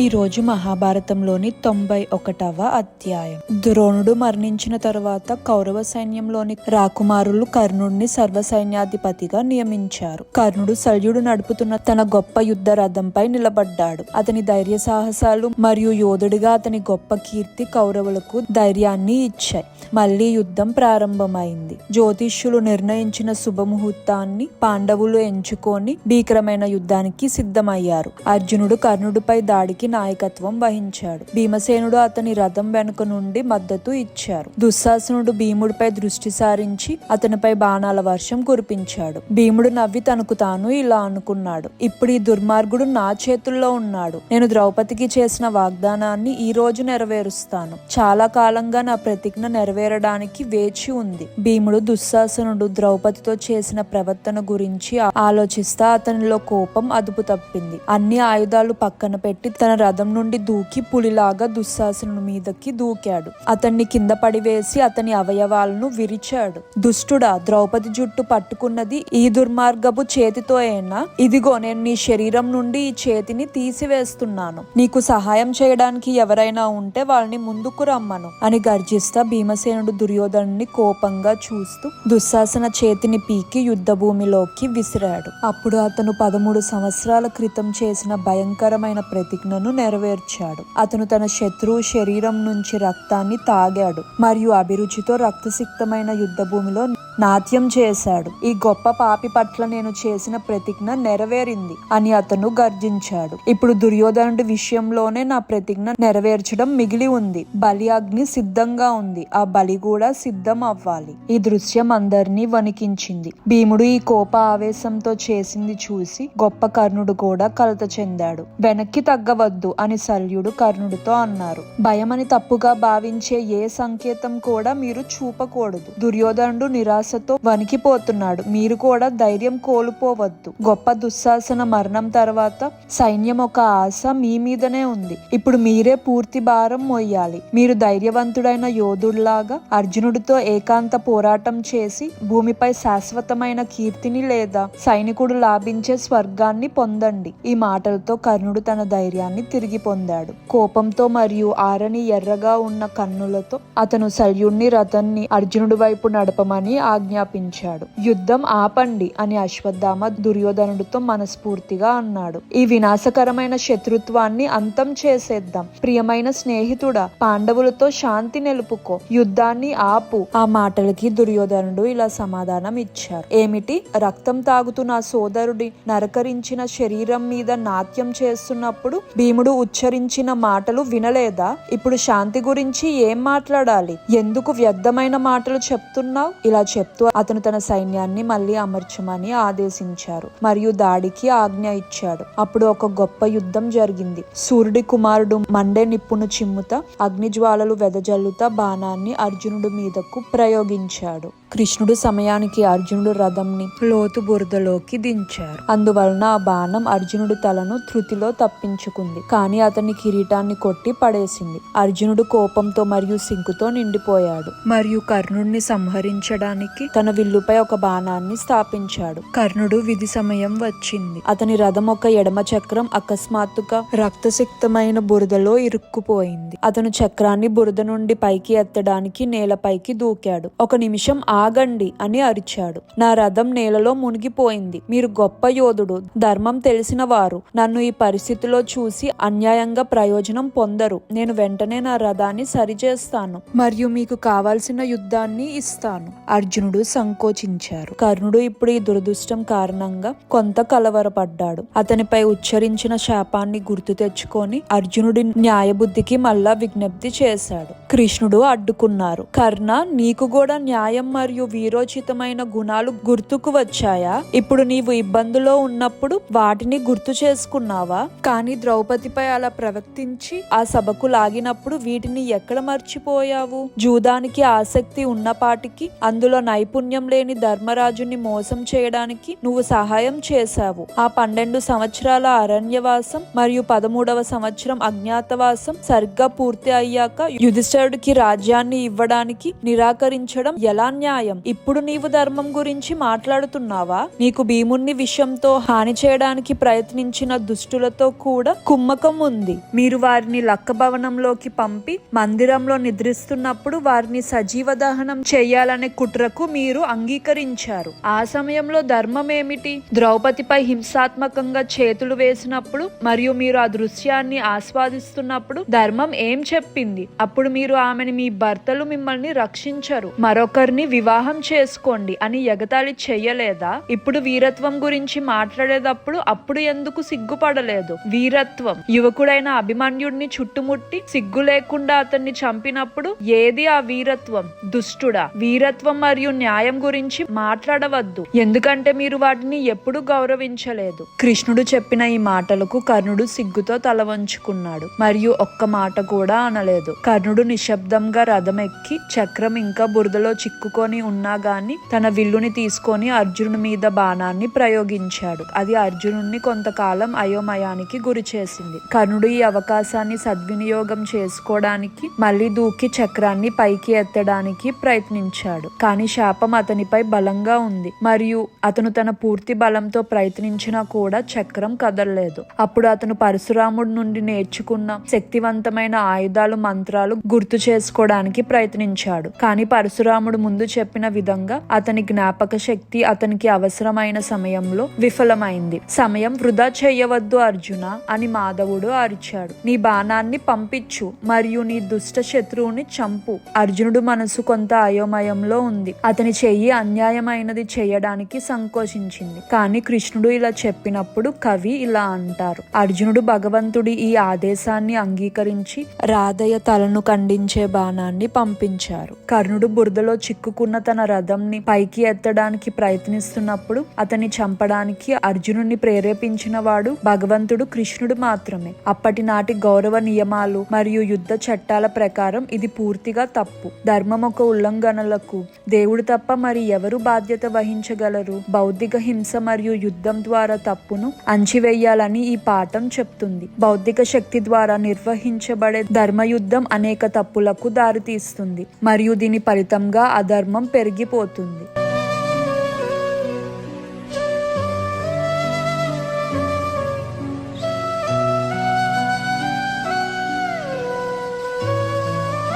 ఈ రోజు మహాభారతంలోని 91వ అధ్యాయం. ద్రోణుడు మరణించిన తరువాత కౌరవ సైన్యంలోని రాకుమారులు కర్ణుడిని సర్వసైన్యాధిపతిగా నియమించారు. కర్ణుడు శల్యుడు నడుపుతున్న తన గొప్ప యుద్ధ రథంపై నిలబడ్డాడు. అతని ధైర్య సాహసాలు మరియు యోధుడిగా అతని గొప్ప కీర్తి కౌరవులకు ధైర్యాన్ని ఇచ్చాయి. మళ్లీ యుద్ధం ప్రారంభమైంది. జ్యోతిష్యులు నిర్ణయించిన శుభముహూర్తాన్ని పాండవులు ఎంచుకొని భీకరమైన యుద్ధానికి సిద్ధమయ్యారు. అర్జునుడు కర్ణుడిపై దాడికి నాయకత్వం వహించాడు. భీమసేనుడు అతని రథం వెనుక నుండి మద్దతు ఇచ్చారు. దుశ్శాసనుడు భీముడిపై దృష్టి సారించి అతనిపై బాణాల వర్షం కురిపించాడు. భీముడు నవ్వి తనకు తాను ఇలా అనుకున్నాడు, ఇప్పుడు ఈ దుర్మార్గుడు నా చేతుల్లో ఉన్నాడు. నేను ద్రౌపదికి చేసిన వాగ్దానాన్ని ఈ రోజు నెరవేరుస్తాను. చాలా కాలంగా నా ప్రతిజ్ఞ నెరవేరడానికి వేచి ఉంది. భీముడు దుశ్శాసనుడు ద్రౌపదితో చేసిన ప్రవర్తన గురించి ఆలోచిస్తా అతనిలో కోపం అదుపు తప్పింది. అన్ని ఆయుధాలు పక్కన పెట్టి తన రథం నుండి దూకి పులిలాగా దుశ్శాసనుడి మీదకి దూకాడు. అతన్ని కింద పడివేసి అతని అవయవాలను విరిచాడు. దుష్టుడా, ద్రౌపది జుట్టు పట్టుకున్నది ఈ దుర్మార్గపు చేతితో అయినా? ఇదిగో నేను నీ శరీరం నుండి ఈ చేతిని తీసివేస్తున్నాను. నీకు సహాయం చేయడానికి ఎవరైనా ఉంటే వాళ్ళని ముందుకు రమ్మను అని గర్జిస్తా భీమసేనుడు దుర్యోధనుని కోపంగా చూస్తూ దుశ్శాసన చేతిని పీకి యుద్ధ భూమిలోకి విసిరాడు. అప్పుడు అతను 13 సంవత్సరాల క్రితం చేసిన భయంకరమైన ప్రతిజ్ఞను నెరవేర్చాడు. అతను తన శత్రువు శరీరం నుంచి రక్తాన్ని తాగాడు మరియు అభిరుచితో రక్తసిక్తమైన యుద్ధ భూమిలో నాట్యం చేశాడు. ఈ గొప్ప పాపి పట్ల నేను చేసిన ప్రతిజ్ఞ నెరవేరింది అని అతను గర్జించాడు. ఇప్పుడు దుర్యోధనుడి విషయంలోనే నా ప్రతిజ్ఞ నెరవేర్చడం మిగిలి ఉంది. బలి అగ్ని సిద్ధంగా ఉంది. ఆ బలి కూడా సిద్ధం అవ్వాలి. ఈ దృశ్యం అందరినీ వణికించింది. భీముడు ఈ కోప ఆవేశంతో చేసింది చూసి గొప్ప కర్ణుడు కూడా కలత చెందాడు. వెనక్కి తగ్గవద్దు అని శల్యుడు కర్ణుడితో అన్నారు. భయమని తప్పుగా భావించే ఏ సంకేతం కూడా మీరు చూపకూడదు. దుర్యోధనుడు నిరాశతో వణికిపోతున్నాడు. మీరు కూడా ధైర్యం కోల్పోవద్దు. గొప్ప దుశ్శాసన మరణం తర్వాత సైన్యం ఒక ఆశ మీ మీదనే ఉంది. ఇప్పుడు మీరే పూర్తి భారం మోయాలి. మీరు ధైర్యవంతుడైన యోధుడిలాగా అర్జునుడితో ఏకాంత పోరాటం చేసి భూమిపై శాశ్వతమైన కీర్తిని లేదా సైనికుడు లాభించే స్వర్గాన్ని పొందండి. ఈ మాటలతో కర్ణుడు తన ధైర్యాన్ని తిరిగి పొందాడు. కోపంతో మరియు ఆరని ఎర్రగా ఉన్న కన్నులతో అతను శల్యుణ్ణి రథాన్ని అర్జునుడి వైపు నడపమని ఆజ్ఞాపించాడు. యుద్ధం ఆపండి అని అశ్వత్థామ దుర్యోధనుడితో మనస్ఫూర్తిగా అన్నాడు. ఈ వినాశకరమైన శత్రుత్వాన్ని అంతం చేసేద్దాం. ప్రియమైన స్నేహితుడా, పాండవులతో శాంతి నెలుపుకో, యుద్ధాన్ని ఆపు. ఆ మాటలకి దుర్యోధనుడు ఇలా సమాధానం ఇచ్చారు. ఏమిటి? రక్తం తాగుతున్న సోదరుడి నరకరించిన శరీరం మీద నాట్యం చేస్తున్నప్పుడు భీముడు ఉచ్చరించిన మాటలు వినలేదా? ఇప్పుడు శాంతి గురించి ఏం మాట్లాడాలి? ఎందుకు వ్యర్థమైన మాటలు చెప్తున్నావు? ఇలా చెప్తూ అతను తన సైన్యాన్ని మళ్లీ అమర్చమని ఆదేశించారు మరియు దాడికి ఆజ్ఞ ఇచ్చాడు. అప్పుడు ఒక గొప్ప యుద్ధం జరిగింది. సూర్యుడి కుమారుడు మండే నిప్పును చిమ్ముతా అగ్నిజ్వాలలు వెదజల్లుతా బాణాన్ని అర్జునుడి మీదకు ప్రయోగించాడు. కృష్ణుడు సమయానికి అర్జునుడు రథంని లోతు బురదలోకి దించారు. అందువలన ఆ బాణం అర్జునుడి తలను ధృతిలో తప్పించుకుంది. కానీ అతని కిరీటాన్ని కొట్టి పడేసింది. అర్జునుడు కోపంతో మరియు సిగ్గుతో నిండిపోయాడు మరియు కర్ణుడిని సంహరించడానికి తన విల్లుపై ఒక బాణాన్ని స్థాపించాడు. కర్ణుడు విధి సమయం వచ్చింది. అతని రథం ఒక ఎడమ చక్రం అకస్మాత్తుగా రక్తసిక్తమైన బురదలో ఇరుక్కుపోయింది. అతను చక్రాన్ని బురద నుండి పైకి ఎత్తడానికి నేలపైకి దూకాడు. ఒక నిమిషం ఆగండి అని అరిచాడు. నా రథం నేలలో మునిగిపోయింది. మీరు గొప్ప యోధుడు, ధర్మం తెలిసిన వారు. నన్ను ఈ పరిస్థితిలో చూసి అన్యాయంగా ప్రయోజనం పొందరు. నేను వెంటనే నా రథాన్ని సరిచేస్తాను మరియు మీకు కావాల్సిన యుద్ధాన్ని ఇస్తాను. అర్జునుడు సంకోచించారు. కర్ణుడు ఇప్పుడు ఈ దురదృష్టం కారణంగా కొంత కలవరపడ్డాడు. అతనిపై ఉచ్చరించిన శాపాన్ని గుర్తు తెచ్చుకొని అర్జునుడి న్యాయబుద్ధికి మళ్ళా విజ్ఞప్తి చేశాడు. కృష్ణుడు అడ్డుకున్నారు. కర్ణ, నీకు కూడా న్యాయం మరియు వీరోచితమైన గుణాలు గుర్తుకు వచ్చాయా? ఇప్పుడు నీవు ఇబ్బందులో ఉన్నప్పుడు వాటిని గుర్తు చేసుకున్నావా? కానీ ద్రౌపదిపై అలా ప్రవర్తించి ఆ సభకు లాగినప్పుడు వీటిని ఎక్కడ మర్చిపోయావు? జూదానికి ఆసక్తి ఉన్నపాటికి అందులో నైపుణ్యం లేని ధర్మరాజుని మోసం చేయడానికి నువ్వు సహాయం చేశావు. ఆ 12 సంవత్సరాల అరణ్యవాసం మరియు 13వ సంవత్సరం అజ్ఞాతవాసం సరిగ్గా పూర్తి అయ్యాక యుధిష్ఠిరుడికి రాజ్యాన్ని ఇవ్వడానికి నిరాకరించడం ఎలా న్యాయం? న్యాయం. ఇప్పుడు నీవు ధర్మం గురించి మాట్లాడుతున్నావా? నీకు భీముణ్ణి విషంతో హాని చేయడానికి ప్రయత్నించిన దుష్టులతో కూడా కుమ్మకం ఉంది. మీరు వారిని లక్క భవనంలోకి పంపి మందిరంలో నిద్రిస్తున్నప్పుడు వారిని సజీవ దహనం చేయాలనే కుట్రకు మీరు అంగీకరించారు. ఆ సమయంలో ధర్మం ఏమిటి? ద్రౌపదిపై హింసాత్మకంగా చేతులు వేసినప్పుడు మరియు మీరు ఆ దృశ్యాన్ని ఆస్వాదిస్తున్నప్పుడు ధర్మం ఏం చెప్పింది? అప్పుడు మీరు ఆమెని మీ భర్తలు మిమ్మల్ని రక్షించరు, మరొకరిని వివాహం చేసుకోండి అని ఎగతాళి చెయ్యలేదా? ఇప్పుడు వీరత్వం గురించి మాట్లాడేటప్పుడు అప్పుడు ఎందుకు సిగ్గుపడలేదు? వీరత్వం యువకుడైన అభిమన్యుడిని చుట్టుముట్టి సిగ్గు లేకుండా అతన్ని చంపినప్పుడు ఏది ఆ వీరత్వం? దుష్టుడా? వీరత్వం మరియు న్యాయం గురించి మాట్లాడవద్దు, ఎందుకంటే మీరు వాటిని ఎప్పుడూ గౌరవించలేదు. కృష్ణుడు చెప్పిన ఈ మాటలకు కర్ణుడు సిగ్గుతో తల వంచుకున్నాడు మరియు ఒక్క మాట కూడా అనలేదు. కర్ణుడు నిశ్శబ్దంగా రథం ఎక్కి చక్రం ఇంకా బురదలో చిక్కుకొని ఉన్నా గాని తన విల్లుని తీసుకొని అర్జునుడి మీద బాణాన్ని ప్రయోగించాడు. అది అర్జునుడిని కొంతకాలం అయోమయానికి గురి చేసింది. కర్ణుడు ఈ అవకాశాన్ని సద్వినియోగం చేసుకోవడానికి మళ్ళీ దూకి చక్రాన్ని పైకి ఎత్తడానికి ప్రయత్నించాడు. కానీ శాపం అతనిపై బలంగా ఉంది మరియు అతను తన పూర్తి బలంతో ప్రయత్నించినా కూడా చక్రం కదలలేదు. అప్పుడు అతను పరశురాముడి నుండి నేర్చుకున్న శక్తివంతమైన ఆయుధాలు మంత్రాలు గుర్తు చేసుకోవడానికి ప్రయత్నించాడు. కానీ పరశురాముడు ముందు చెప్పిన విధంగా అతని జ్ఞాపక శక్తి అతనికి అవసరమైన సమయంలో విఫలమైంది. సమయం వృధా చేయవద్దు అర్జున అని మాధవుడు అరిచాడు. నీ బాణాన్ని పంపించు మరియు నీ దుష్ట శత్రువుని చంపు. అర్జునుడు మనసు కొంత అయోమయంలో ఉంది. అతని చెయ్యి అన్యాయమైనది చేయడానికి సంకోచించింది. కానీ కృష్ణుడు ఇలా చెప్పినప్పుడు కవి ఇలా అంటారు: అర్జునుడు భగవంతుడి ఈ ఆదేశాన్ని అంగీకరించి రాధయ్య తలను ఖండించే బాణాన్ని పంపించారు. కర్ణుడు బురదలో చిక్కుకున్న తన రథంని పైకి ఎత్తడానికి ప్రయత్నిస్తున్నప్పుడు అతన్ని చంపడానికి అర్జునుడిని ప్రేరేపించిన వాడు భగవంతుడు కృష్ణుడు మాత్రమే. అప్పటి నాటి గౌరవ నియమాలు మరియు యుద్ధ చట్టాల ప్రకారం ఇది పూర్తిగా తప్పు. ధర్మం ఒక ఉల్లంఘనలకు దేవుడు తప్ప మరి ఎవరు బాధ్యత వహించగలరు? బౌద్ధిక హింస మరియు యుద్ధం ద్వారా తప్పును అంచివేయాలని ఈ పాఠం చెప్తుంది. బౌద్ధిక శక్తి ద్వారా నిర్వహించబడే ధర్మయుద్ధం అనేక తప్పులకు దారితీస్తుంది మరియు దీని ఫలితంగా అధర్మం పెరిగిపోతుంది.